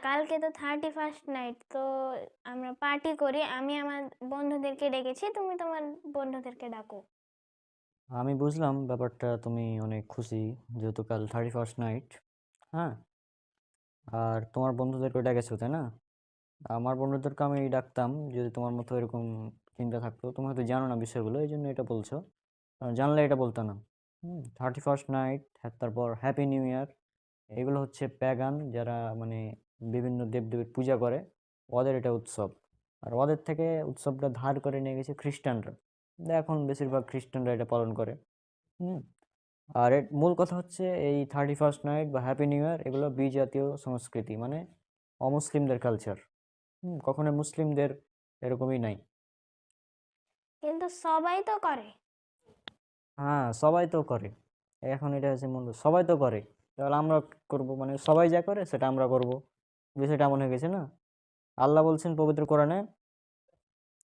কালকে তো 31st night, তো আমরা পার্টি করি। আমি আমার বন্ধুদেরকে ডেকেছি, তুমি তোমার বন্ধুদেরকে ডাকো। আমি বুঝলাম ব্যাপারটা, তুমি অনেক খুশি যেহেতু কাল 31st নাইট। হ্যাঁ, আর তোমার বন্ধুদেরকে ডেকেছো তাই না? আমার বন্ধুদেরকে আমি ডাকতাম যদি তোমার মতো এরকম চিন্তা থাকতো। তুমি হয়তো জানো না বিষয়গুলো, এই জন্য এটা বলছো। জানলে এটা বলতো না। 31st নাইট, তারপর হ্যাপি নিউ ইয়ার, এগুলো হচ্ছে প্যাগান যারা মানে বিভিন্ন দেবদেবীর পূজা করে, ওদের এটা উৎসব। আর ওদের থেকে উৎসবটা ধার করে নিয়ে গেছে খ্রিস্টানরা। এখন বেশিরভাগ খ্রিস্টানরা এটা পালন করে। হুম আর এর মূল কথা হচ্ছে এই 31st নাইট বা হ্যাপি নিউ ইয়ার এগুলো বিজাতীয় সংস্কৃতি, মানে অমুসলিমদের কালচার। কখনো মুসলিমদের এরকমই নাই। কিন্তু সবাই তো করে। হ্যাঁ, সবাই তো করে। এখন এটা হচ্ছে মূল, সবাই তো করে, তাহলে আমরা করব, মানে সবাই যা করে সেটা আমরা করব। বিষয়টা এমন হয়ে গেছে না? আল্লাহ বলছেন পবিত্র কোরআনে,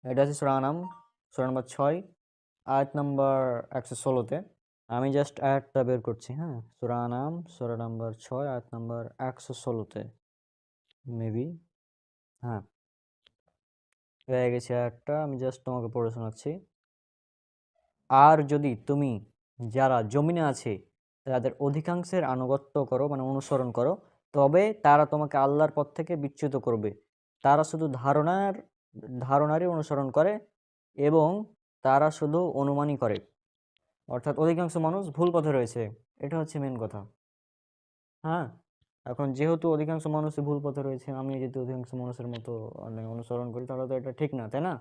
এটা হচ্ছে সূরা আনাম, সূরা নম্বর 6, আয়াত নম্বর 116-তে। আমি জাস্ট আয়াতটা বের করছি। হ্যাঁ, সূরা আনাম সূরা নম্বর 6 আয়াত নম্বর 116-তে মেবি। হ্যাঁ, হয়ে গেছে আয়াতটা, আমি জাস্ট তোমাকে পড়ে শোনাচ্ছি। আর যদি তুমি যারা জমিনে আছে তাদের অধিকাংশের আনুগত্য করো, মানে অনুসরণ করো, তবে তারা তোমাকে আল্লাহর পথ থেকে বিচ্যুত করবে। তারা শুধু ধারণারই অনুসরণ করে এবং তারা শুধু অনুমানই করে। অর্থাৎ অধিকাংশ মানুষ ভুল পথে রয়েছে, এটা হচ্ছে মেন কথা। হ্যাঁ, এখন যেহেতু অধিকাংশ মানুষই ভুল পথে রয়েছে, আমি যদি অধিকাংশ মানুষের মতো মানে অনুসরণ করি, তাহলে তো এটা ঠিক না, তাই না?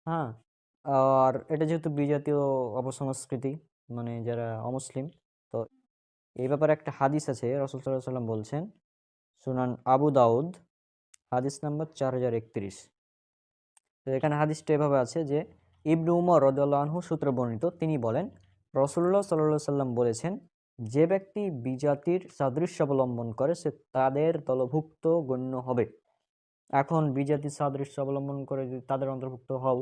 হ্যাঁ, আর এটা যেহেতু বিজাতীয় অপসংস্কৃতি, মানে যারা অমুসলিম, তো এই ব্যাপারে একটা হাদিস আছে, রাসূল সাল্লাল্লাহু আলাইহি সাল্লাম বলছেন, সুনান আবু দাউদ, হাদিস নাম্বার 4031। তো এখানে হাদিসটা এভাবে আছে যে, ইবনু উমর রাদিয়াল্লাহু আনহু সূত্রে বর্ণিত, তিনি বলেন, রাসূলুল্লাহ সাল্লাল্লাহু আলাইহি সাল্লাম বলেছেন, যে ব্যক্তি বিজাতির সাদৃশ্য অবলম্বন করে সে তাদের দলভুক্ত গণ্য হবে। এখন বিজাতি সাদৃশ্য অবলম্বন করে যদি তাদের অন্তর্ভুক্ত হও,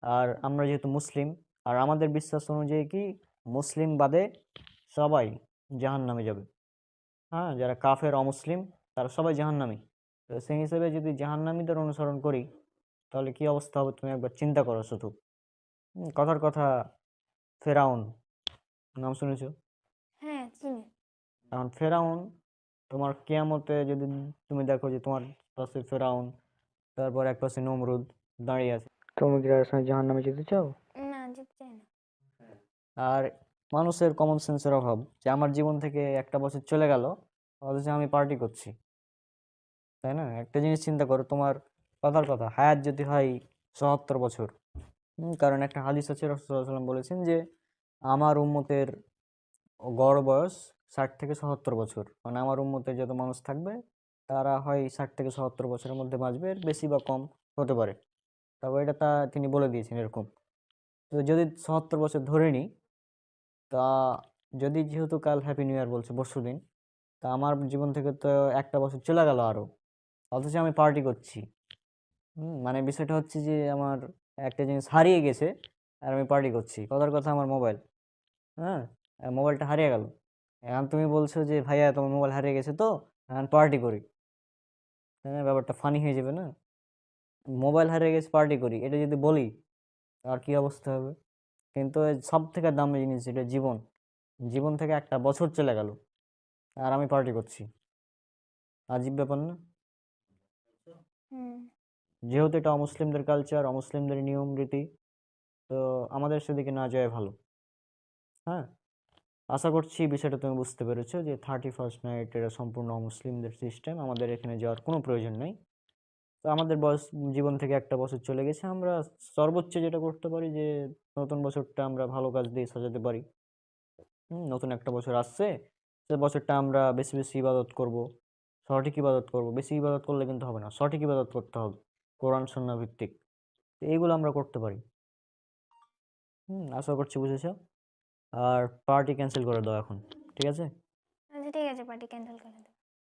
আর আমরা যেহেতু মুসলিম, আর আমাদের বিশ্বাস অনুযায়ী কি মুসলিম বাদে সবাই জাহান্নামে যাবে। হ্যাঁ, যারা কাফের অমুসলিম তারা সবাই জাহান্নামী। তো সেই হিসেবে যদি জাহান্নামীদের অনুসরণ করি, তাহলে কি অবস্থা হবে তুমি একবার চিন্তা করো শুধু। কথার কথা, ফেরাউন নাম শুনেছো? হ্যাঁ, চিনি। এখন ফেরাউন, তোমার কিয়ামতে যদি তুমি দেখো যে তোমার পাশে ফেরাউন, তারপর এক পাশে নমরুদ দাঁড়িয়ে আছে, তুমি কি তাদের সঙ্গে জাহান্নামে যেতে চাও? না, যেতে চাই না। আর মানুষের কমন সেন্সের অভাব, যে আমার জীবন থেকে একটা বছর চলে গেল অথচ আমি পার্টি করছি, তাই না? একটা জিনিস চিন্তা করো, তোমার কথার কথা হায়াত যদি হয় 74 বছর। কারণ একটা হাদিস আছে, রাসূলুল্লাহ সাল্লাল্লাহু আলাইহি ওয়াসাল্লাম বলেছেন যে আমার উম্মতের গড় বয়স 60 থেকে 77 বছর, মানে আমার উম্মতের যত মানুষ থাকবে তারা হয় 60 থেকে 77 বছরের মধ্যে বাঁচবে, এর বেশি বা কম হতে পারে। তবে এটা তিনি বলে দিয়েছেন এরকম। তো যদি 77 বছর ধরে নিই, তা যদি যেহেতু কাল হ্যাপি নিউ ইয়ার বলছে পরশুদিন, তা আমার জীবন থেকে তো একটা বছর চলে গেল আরো, অথচ আমি পার্টি করছি। মানে বিষয়টা হচ্ছে যে আমার একটা জিনিস হারিয়ে গেছে আর আমি পার্টি করছি। কথার কথা আমার মোবাইল। হ্যাঁ, মোবাইলটা হারিয়ে গেল। এখন তুমি বলছো যে ভাইয়া তোমার মোবাইল হারিয়ে গেছে, তো এখন পার্টি করি। হ্যাঁ, ব্যাপারটা ফানি হয়ে যাবে না? মোবাইল হারিয়ে গেছে পার্টি করি, এটা যদি বলি আর কি অবস্থা হবে? কিন্তু সব থেকে দামি জিনিস যেটা জীবন, জীবন থেকে একটা বছর চলে গেল আর আমি পার্টি করছি। আজীব ব্যাপার না? হুম। যেহেতু এটা অমুসলিমদের কালচার, অমুসলিমদের নিয়ম রীতি, তো আমাদের সেদিকে না যায় ভালো। হ্যাঁ, আশা করছি বিষয়টা তুমি বুঝতে পেরেছো যে 31st নাইট এটা সম্পূর্ণ অমুসলিমদের সিস্টেম, আমাদের এখানে যাওয়ার কোনো প্রয়োজন নেই। তো আমাদের বয়স, জীবন থেকে একটা বছর চলে গেছে, আমরা সর্বোচ্চ যেটা করতে পারি যে নতুন বছরটা আমরা ভালো কাজ দিয়ে সাজাতে পারি। নতুন একটা বছর আসছে, সে বছরটা আমরা বেশি বেশি ইবাদত করব, সঠিক ইবাদত করব। বেশি ইবাদত করলে কিন্তু হবে না, সঠিক ইবাদত করতে হবে, কোরআন সুন্নাহ ভিত্তিক। তো এইগুলো আমরা করতে পারি। আশা করছি বুঝেছো। আর পার্টি ক্যান্সেল করে দাও এখন, ঠিক আছে? আচ্ছা, ঠিক আছে, পার্টি ক্যান্সেল করে দাও।